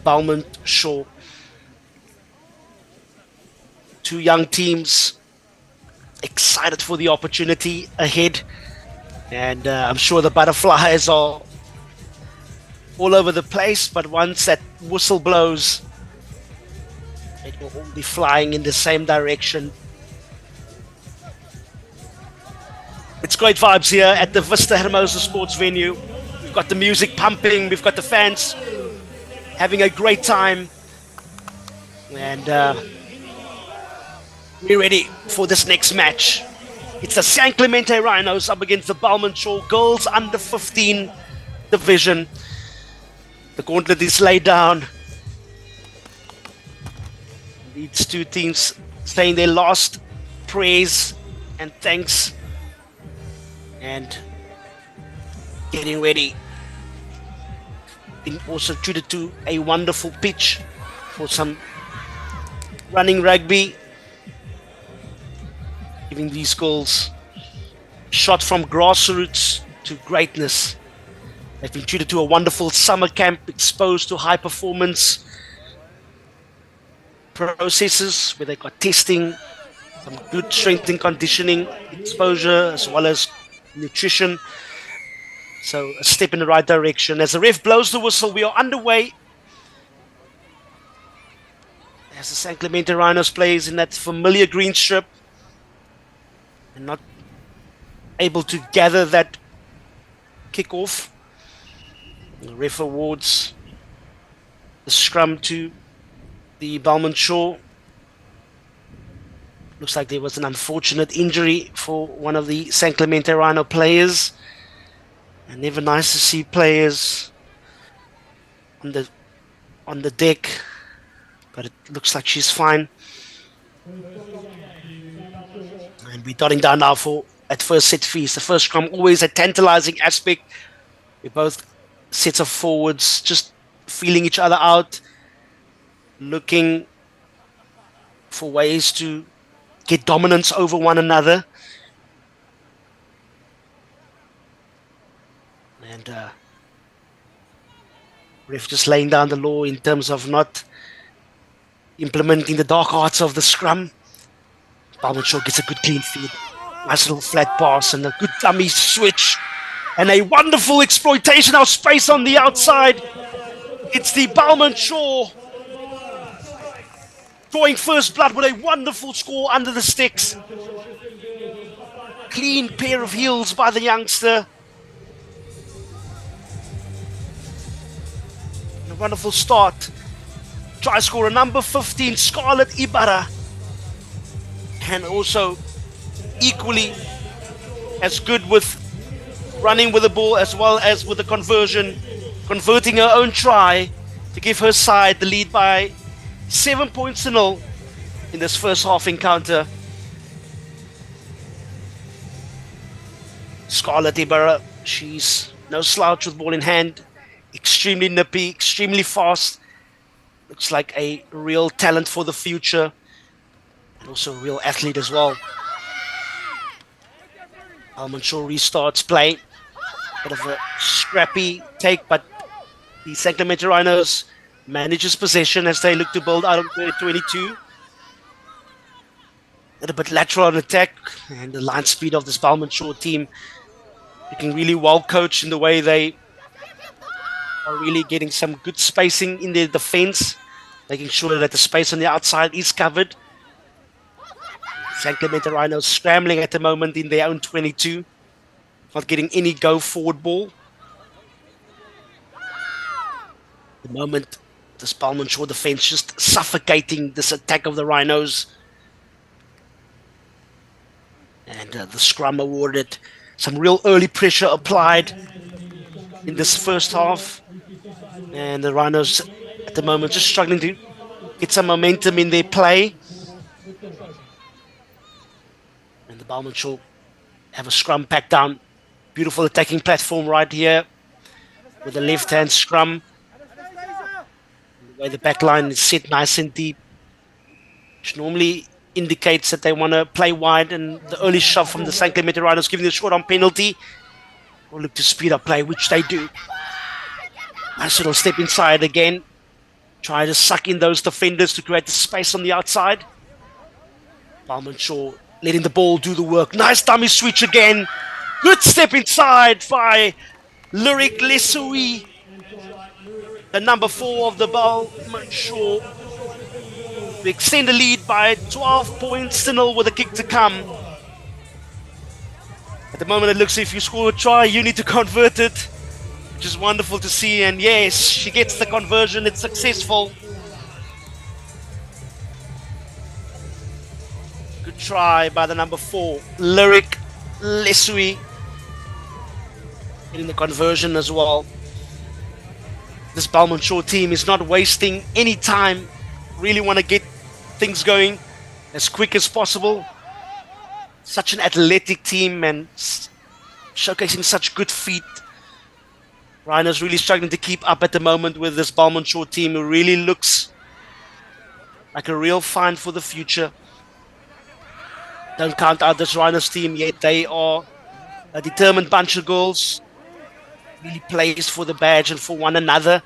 Belmont Shore. Two young teams excited for the opportunity ahead, and I'm sure the butterflies are all over the place, but once that whistle blows, it will all be flying in the same direction. It's great vibes here at the Vista Hermosa Sports Venue. We've got the music pumping, we've got the fans having a great time, and we're ready for this next match. It's the San Clemente Rhinos up against the Belmont Shore Girls under 15 division. The gauntlet is laid down. These two teams saying their last praise and thanks, and getting ready. Being also treated to a wonderful pitch for some running rugby, giving these girls shot from grassroots to greatness. They've been treated to a wonderful summer camp, exposed to high performance processes where they got testing, some good strength and conditioning exposure, as well as nutrition. So a step in the right direction. As the ref blows the whistle, we are underway. As the San Clemente Rhinos plays in that familiar green strip, and not able to gather that kickoff. The ref awards the scrum to the Belmont Shore. Looks like there was an unfortunate injury for one of the San Clemente Rhino players. And never nice to see players on the deck, but it looks like she's fine. And we're dotting down now for at first set piece. The first scrum, always a tantalizing aspect. We both sets of forwards just feeling each other out, looking for ways to get dominance over one another. And ref just laying down the law in terms of not implementing the dark arts of the scrum. Belmont Shore gets a good clean feed. Nice little flat pass and a good dummy switch. And a wonderful exploitation of space on the outside. It's the Belmont Shore drawing first blood with a wonderful score under the sticks. Clean pair of heels by the youngster. A wonderful start. Try scorer number 15, Scarlett Ibarra. And also equally as good with running with the ball as well as with the conversion, converting her own try to give her side the lead by 7 points to 0 in this first half encounter. Scarlett Ibarra, she's no slouch with ball in hand, extremely nippy, extremely fast, looks like a real talent for the future, and also a real athlete as well. Belmont Shore restarts play. Bit of a scrappy take, but the San Clemente Rhinos manages possession as they look to build out of 22. A little bit lateral on attack, and the line speed of this Belmont Shore team looking really well coached in the way they are really getting some good spacing in their defense, making sure that the space on the outside is covered. San Clemente Rhinos scrambling at the moment in their own 22. Not getting any go forward ball. The moment this Belmont Shore defense just suffocating this attack of the Rhinos. And the scrum awarded. Some real early pressure applied in this first half. And the Rhinos at the moment just struggling to get some momentum in their play. And the Belmont Shore have a scrum packed down. Beautiful attacking platform right here with the left-hand scrum. The way the back line is set nice and deep, which normally indicates that they want to play wide, and the early shove from the San Clemente Rhinos giving the short on penalty. Or look to speed up play, which they do. Nice little step inside again. Try to suck in those defenders to create the space on the outside. Belmont Shore letting the ball do the work. Nice dummy switch again. Good step inside by Lyric Lesui, the number 4 of the Belmont Shore. We extend the lead by 12 points to 0 with a kick to come. At the moment, it looks if you score a try, you need to convert it, which is wonderful to see. And yes, she gets the conversion. It's successful. Good try by the number 4, Lyric Lesui, getting the conversion as well. This Belmont Shore team is not wasting any time. Really want to get things going as quick as possible. Such an athletic team and showcasing such good feet. Rhinos really struggling to keep up at the moment with this Belmont Shore team, who really looks like a real find for the future. Don't count out this Rhinos team yet. They are a determined bunch of girls. Really plays for the badge and for one another.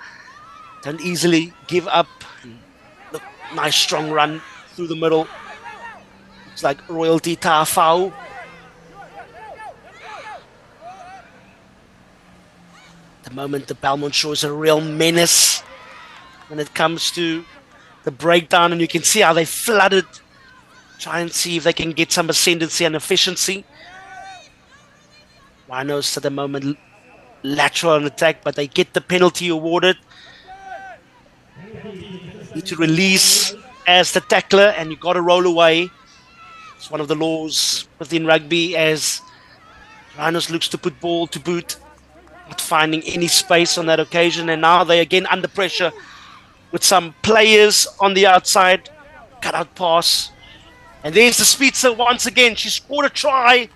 Don't easily give up. Look, nice strong run through the middle. It's like Royalty Tafau. At the moment, the Belmont Shore is a real menace when it comes to the breakdown, and you can see how they flooded. Try and see if they can get some ascendancy and efficiency. Rhinos at the moment lateral on attack, but they get the penalty awarded. Need to release as the tackler, and you got to roll away. It's one of the laws within rugby, as Rhinos looks to put ball to boot, not finding any space on that occasion, and now they again under pressure with some players on the outside. Cut out pass. And there's the Spitzer once again. She scored a try.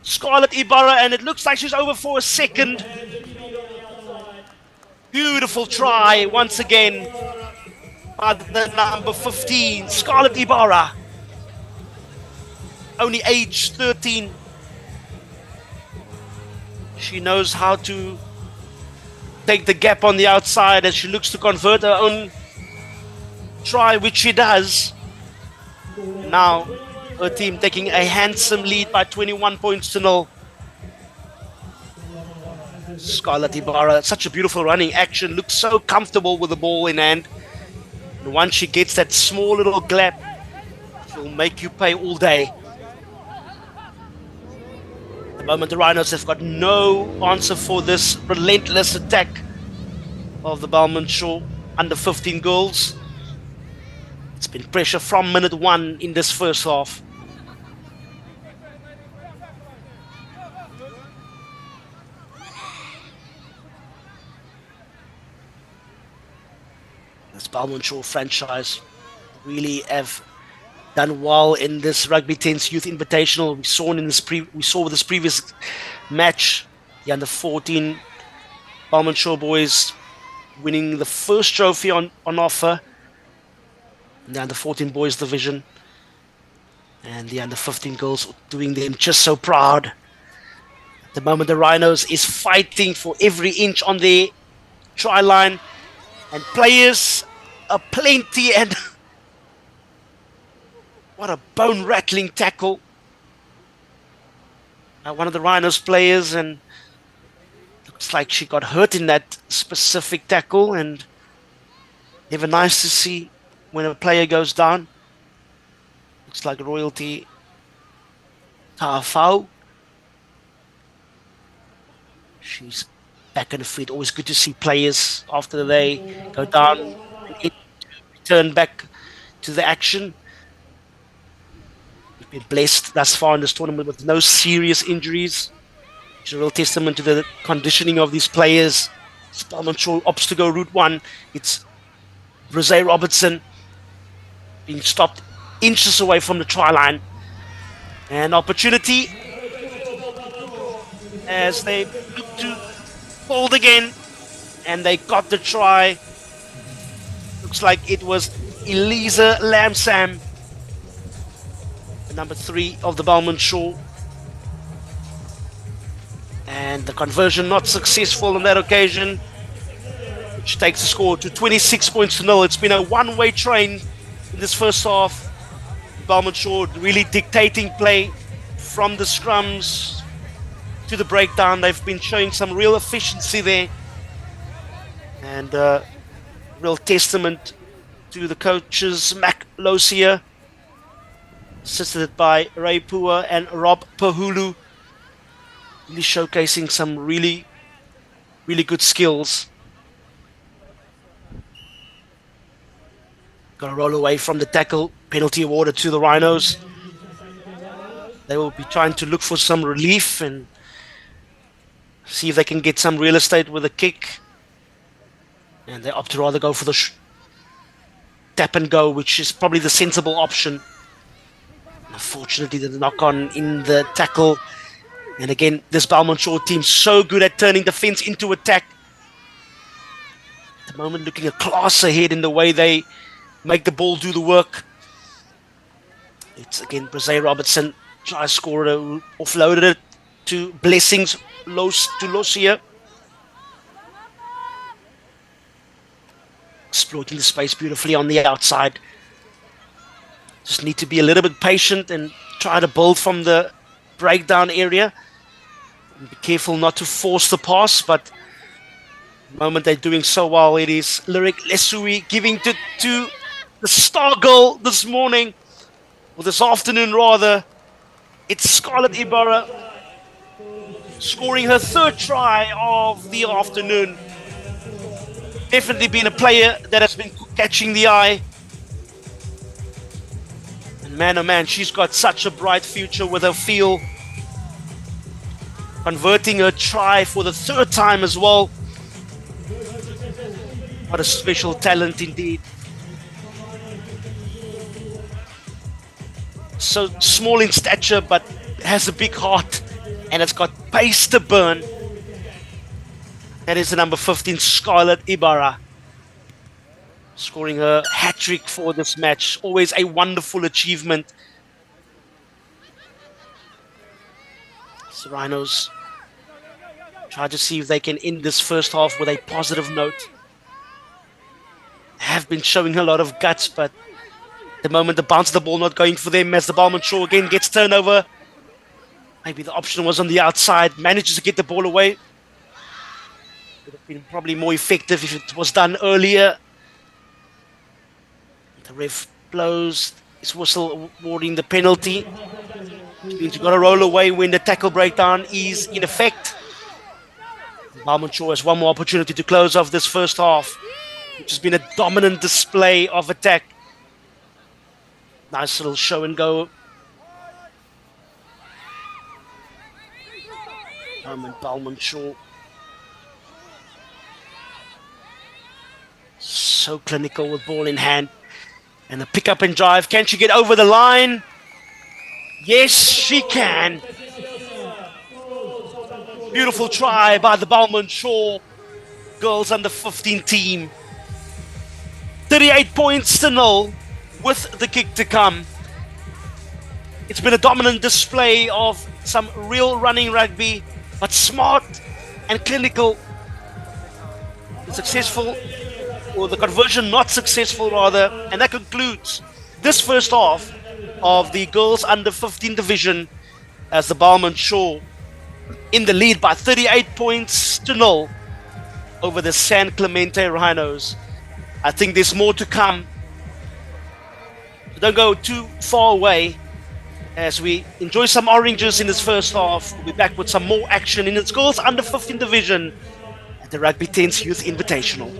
Scarlett Ibarra, and it looks like she's over for a second. Beautiful try once again by the number 15, Scarlett Ibarra. Only age 13. She knows how to take the gap on the outside as she looks to convert her own try, which she does. Now her team taking a handsome lead by 21 points to 0. Scarlett Ibarra, such a beautiful running action, looks so comfortable with the ball in hand. And once she gets that small little gap, she'll make you pay all day. At the moment, the Rhinos have got no answer for this relentless attack of the Belmont Shore under 15 girls. It's been pressure from minute 1 in this first half. This Belmont Shore franchise really have done well in this Rugby 10's Youth Invitational. We saw with this previous match, the under 14 Belmont Shore boys winning the first trophy on offer. The under 14 boys division, and the under 15 girls doing them just so proud. At the moment, the Rhinos is fighting for every inch on their try line, and players are plenty, and what a bone rattling tackle. One of the Rhinos players, and looks like she got hurt in that specific tackle, and never nice to see when a player goes down. Looks like Royalty Tafau. She's back on the feet. Always good to see players after they go down and return back to the action. We've been blessed thus far in this tournament with no serious injuries. It's a real testament to the conditioning of these players. Belmont Shore opts to go route 1. It's Rose Robertson being stopped inches away from the try line. An opportunity as they look to fold again, and they got the try. Looks like it was Elisa Lamsam, the number 3 of the Belmont Shore. And the conversion not successful on that occasion. which takes the score to 26 points to 0. It's been a one-way train in this first half. Belmont Shore really dictating play from the scrums to the breakdown. They've been showing some real efficiency there, and real testament to the coaches, Mac Losia, assisted by Ray Pua and Rob Pahulu, really showcasing some really good skills. Got to roll away from the tackle. Penalty awarded to the Rhinos. They will be trying to look for some relief and see if they can get some real estate with a kick. And they opt to rather go for the tap and go, which is probably the sensible option. Unfortunately, the knock on in the tackle. And again, this Belmont Shore team so good at turning defense into attack. At the moment, looking a class ahead in the way they make the ball do the work. It's again Brazil Robertson, try scorer, who offloaded it to Blessings to Losia. Exploiting the space beautifully on the outside. Just need to be a little bit patient and try to build from the breakdown area. And be careful not to force the pass, but the moment they're doing so well, it is Lyric Lesui giving to the star goal this morning, or this afternoon rather. It's Scarlett Ibarra scoring her third try of the afternoon. Definitely been a player that has been catching the eye. And man, oh man, she's got such a bright future with her feel. Converting her try for the third time as well. What a special talent indeed. So small in stature, but has a big heart, and it's got pace to burn. That is the number 15, Scarlett Ibarra, scoring her hat-trick for this match. Always a wonderful achievement. So Rhinos try to see if they can end this first half with a positive note. Have been showing a lot of guts, but the moment the bounce of the ball not going for them, as the Belmont Shore again gets turnover. Maybe the option was on the outside, manages to get the ball away. Would have been probably more effective if it was done earlier. The ref blows his whistle, awarding the penalty. Which means you've got to roll away when the tackle breakdown is in effect. Belmont Shore has one more opportunity to close off this first half, which has been a dominant display of attack. Nice little show and go. Belmont Shore. So clinical with ball in hand. And the pick up and drive. Can she get over the line? Yes, she can. Beautiful try by the Belmont Shore Girls under 15 team. 38 points to 0 with the kick to come. It's been a dominant display of some real running rugby, but smart and clinical. Successful, or the conversion not successful rather, and that concludes this first half of the girls under 15 division, as the Belmont Shore in the lead by 38 points to 0 over the San Clemente Rhinos. I think there's more to come. Don't go too far away as we enjoy some oranges in this first half. We'll be back with some more action in its girls under 15 division at the Rugby 10's Youth Invitational.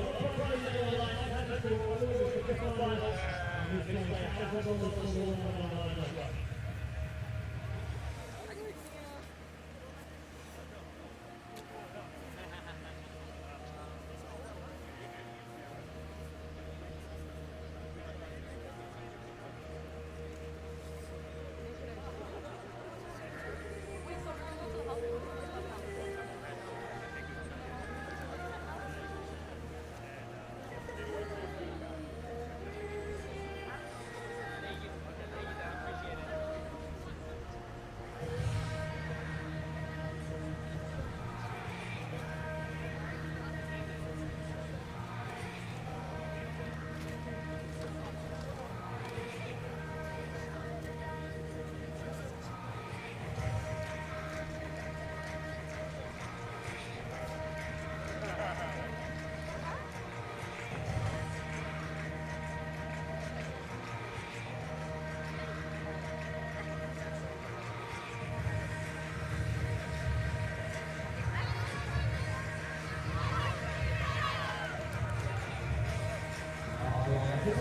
Well,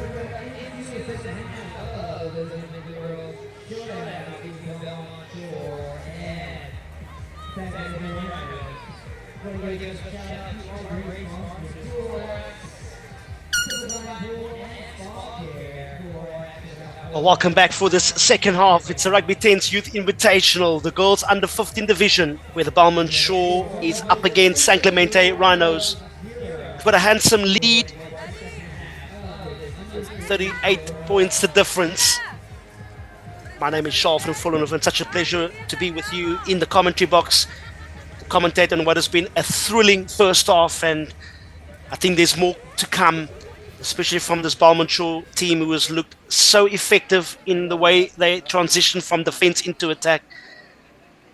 welcome back for this second half. It's a Rugby 10's Youth Invitational, the girls under 15 division, where the Belmont Shore is up against San Clemente Rhinos. We've got a handsome lead, 38 points the difference. My name is Charles from Fulham, and such a pleasure to be with you in the commentary box to commentate on what has been a thrilling first half, and I think there's more to come, especially from this Belmont Shore team who has looked so effective in the way they transition from defense into attack.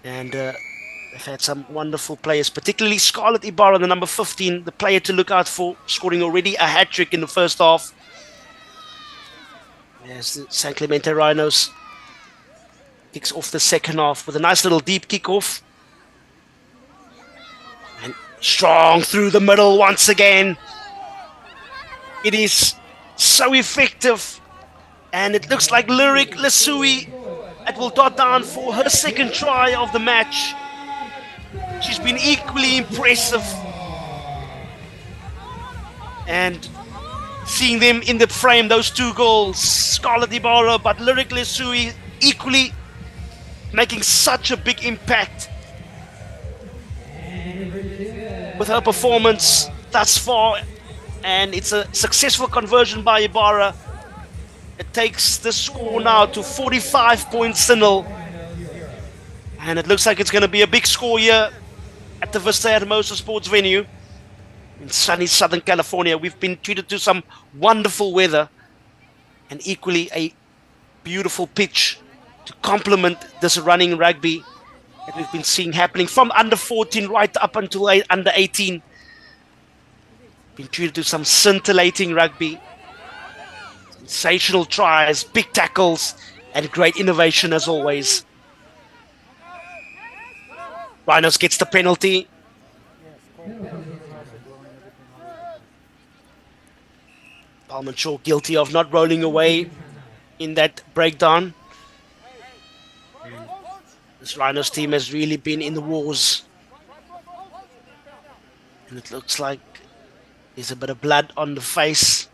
And they've had some wonderful players, particularly Scarlett Ibarra, the number 15, the player to look out for, scoring already a hat-trick in the first half. As the San Clemente Rhinos kicks off the second half with a nice little deep kickoff. And strong through the middle once again. It is so effective, and it looks like Lyric Lesui will dot down for her second try of the match. She's been equally impressive, and seeing them in the frame, those two goals, Scarlett Ibarra, but Lyric Lesui equally making such a big impact with her performance thus far. And it's a successful conversion by Ibarra. It takes the score now to 45 points to 0. And it looks like it's going to be a big score here at the Vista Hermosa Sports venue in sunny Southern California. We've been treated to some wonderful weather and equally a beautiful pitch to complement this running rugby that we've been seeing happening from under 14 right up until under 18. Been treated to some scintillating rugby, sensational tries, big tackles, and great innovation as always. Rhinos gets the penalty. Belmont Shore guilty of not rolling away in that breakdown. This Rhinos team has really been in the wars. And it looks like there's a bit of blood on the face.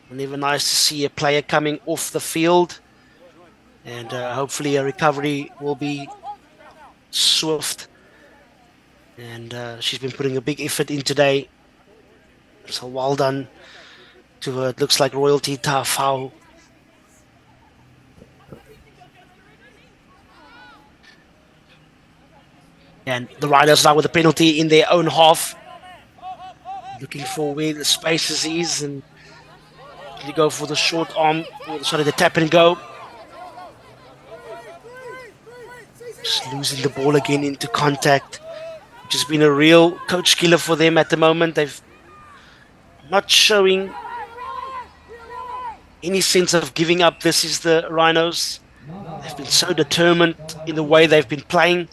Never nice to see a player coming off the field. And hopefully a recovery will be swift. And she's been putting a big effort in today. So well done to her. It looks like royalty Tafau. And the Rhinos now with a penalty in their own half. Looking for where the spaces is, and you go for the short arm, sorry, the tap and go. Just losing the ball again into contact, which has been a real coach killer for them at the moment. They've not showing any sense of giving up. This is the Rhinos. They've been so determined in the way they've been playing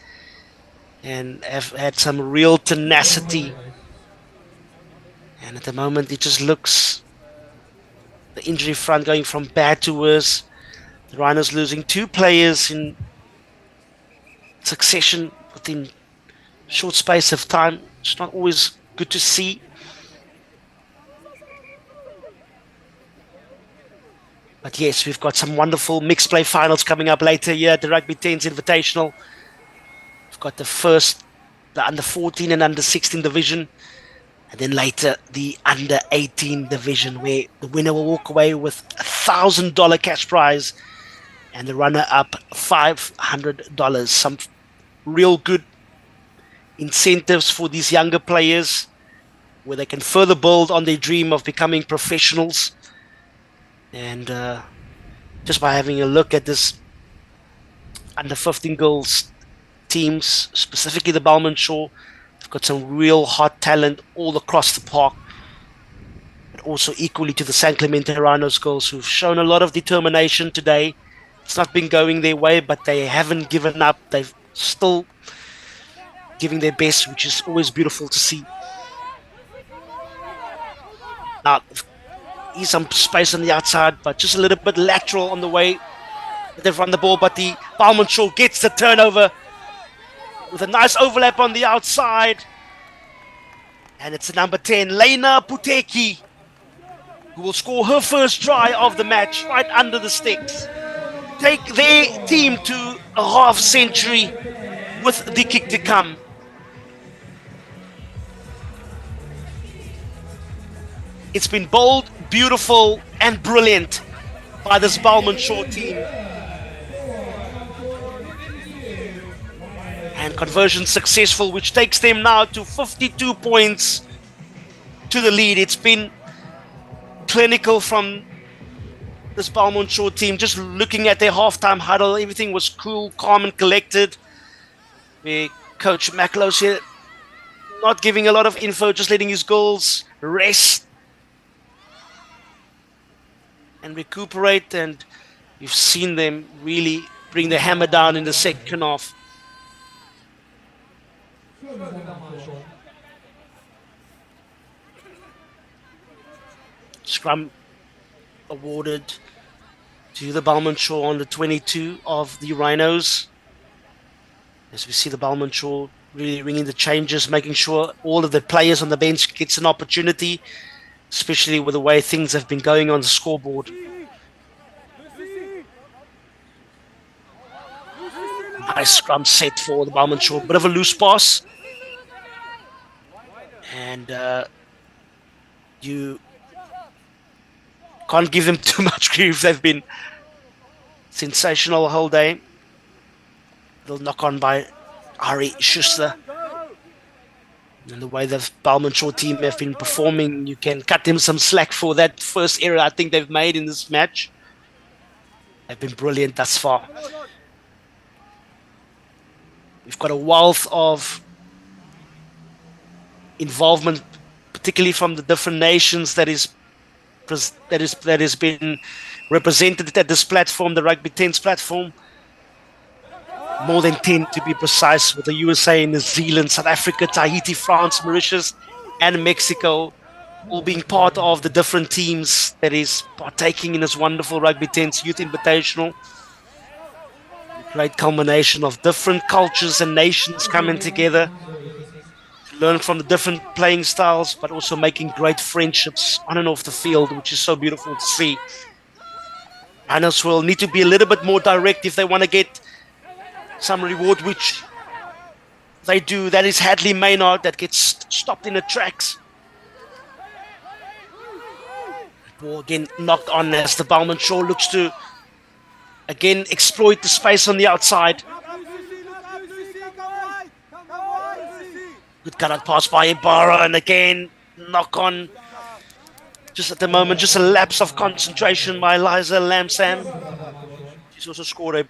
and have had some real tenacity. And at the moment, it just looks, the injury front going from bad to worse. The Rhinos losing 2 players in succession within short space of time. It's not always good to see. But yes, we've got some wonderful mixed play finals coming up later here at the Rugby 10's Invitational. We've got the under 14 and under 16 division. And then later, the under 18 division, where the winner will walk away with a $1,000 cash prize and the runner-up $500. Some real good incentives for these younger players where they can further build on their dream of becoming professionals. And just by having a look at this under 15 girls teams, specifically the Belmont Shore, they've got some real hot talent all across the park. But also equally to the San Clemente Rhinos girls, who've shown a lot of determination today. It's not been going their way, but they haven't given up. They've still giving their best, which is always beautiful to see. Now, He's some space on the outside, but just a little bit lateral on the way they've run the ball. But the Belmont Shore gets the turnover with a nice overlap on the outside. And it's number 10, Lena Puteki, who will score her first try of the match right under the sticks. Take their team to a half century with the kick to come. It's been bold, beautiful, and brilliant by this Belmont Shore team. And conversion successful, which takes them now to 52 points to the lead. It's been clinical from this Belmont Shore team. Just looking at their halftime huddle, everything was cool, calm, and collected. Where Coach Macklow's here, not giving a lot of info, just letting his girls rest and recuperate, and you've seen them really bring the hammer down in the second half. Scrum awarded to the Belmont Shore on the 22 of the Rhinos. As we see the Belmont Shore really ringing the changes, making sure all of the players on the bench gets an opportunity, especially with the way things have been going on the scoreboard. Nice scrum set for the Belmont Shore. Bit of a loose pass. And you can't give them too much grief. They've been sensational the whole day. Little knock on by Ari Schuster. And the way the Belmont Shore team have been performing, you can cut them some slack for that first error I think they've made in this match. They've been brilliant thus far. We've got a wealth of involvement, particularly from the different nations that has been represented at this platform, the Rugby 10s platform. More than 10 to be precise, with the USA, New Zealand, South Africa, Tahiti, France, Mauritius, and Mexico all being part of the different teams that is partaking in this wonderful Rugby 10s Youth Invitational. A great culmination of different cultures and nations coming together to learn from the different playing styles, but also making great friendships on and off the field, which is so beautiful to see. Rhinos will need to be a little bit more direct if they want to get some reward, which they do. That is Hadley Maynard that gets stopped in the tracks. Ball again knocked on as the Belmont Shore looks to again exploit the space on the outside. Good cut-out pass by Ibarra, and again knock on. Just at the moment, just a lapse of concentration by Liza Lamsam. She's also scored a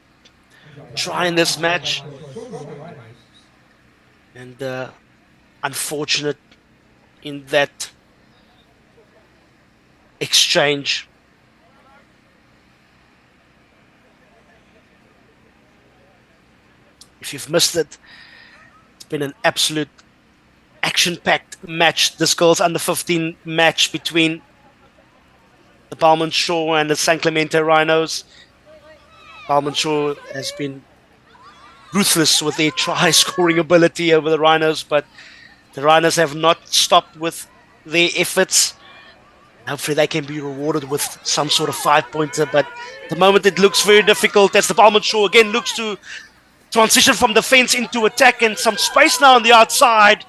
try in this match, and unfortunate in that exchange. If you've missed it, it's been an absolute action-packed match. This girls under 15 match between the Belmont Shore and the San Clemente Rhinos. Belmont Shore has been ruthless with their try-scoring ability over the Rhinos, but the Rhinos have not stopped with their efforts. Hopefully they can be rewarded with some sort of 5-pointer, but at the moment it looks very difficult as the Belmont Shore again looks to transition from defense into attack, and some space now on the outside.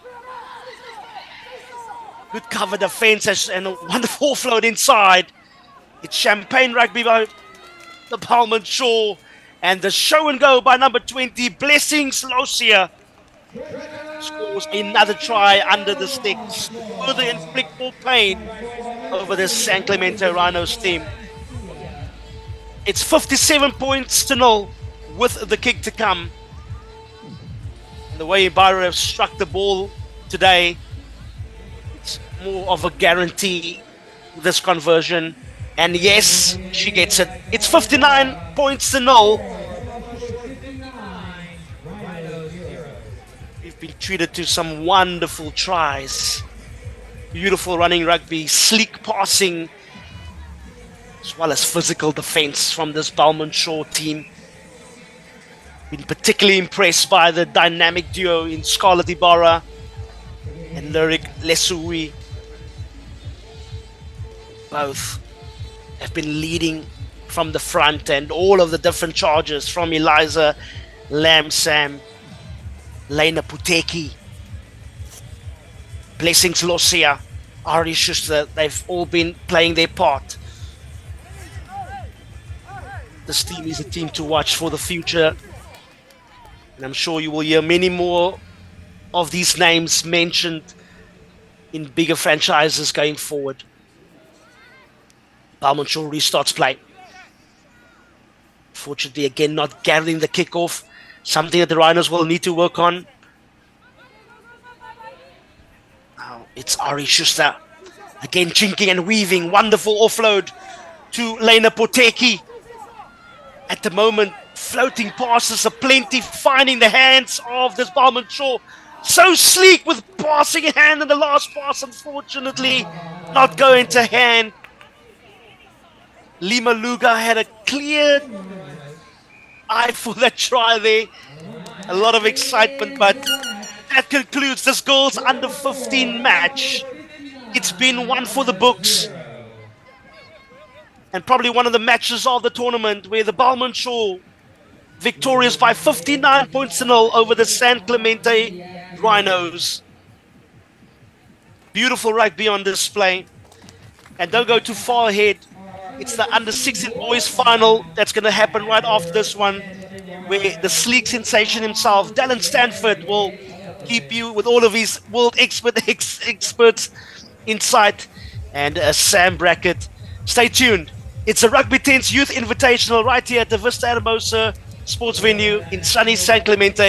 Good cover defense and a wonderful float inside. It's champagne rugby by the Belmont Shore, and the show and go by number 20, Blessings Losia, scores another try under the sticks, further inflict more pain over the San Clemente Rhinos team. It's 57 points to 0 with the kick to come. And the way Ibarra have struck the ball today, it's more of a guarantee, this conversion. And yes, she gets it. It's 59 points to 0. We've been treated to some wonderful tries. Beautiful running rugby, sleek passing, as well as physical defense from this Belmont Shore team. Been particularly impressed by the dynamic duo in Scarlett Ibarra and Lyric Lesui. Both have been leading from the front, and all of the different charges from Eliza, Lam Sam, Lena Puteki, Blessings Losia, Ari Schuster, they've all been playing their part. This team is a team to watch for the future, and I'm sure you will hear many more of these names mentioned in bigger franchises going forward. Belmont Shore restarts play. Fortunately, again, not gathering the kickoff, something that the Rhinos will need to work on. Now it's Ari Schuster, again chinking and weaving, wonderful offload to Lena Poteki. At the moment, floating passes aplenty, finding the hands of this Belmont Shore. So sleek with passing hand, and the last pass, unfortunately, not going to hand. Lima Luga had a clear eye for that try there. A lot of excitement, but that concludes this girls under 15 match. It's been one for the books, and probably one of the matches of the tournament where the Belmont Shore victorious by 59 points to 0 over the San Clemente Rhinos. Beautiful rugby on display. And don't go too far ahead. It's the under 16 boys final that's going to happen right after this one, where the sleek sensation himself, Dallin Stanford, will keep you with all of his world experts insight, and Sam Brackett. Stay tuned. It's a Rugby Tense Youth Invitational right here at the Vista Hermosa Sports Venue in sunny San Clemente.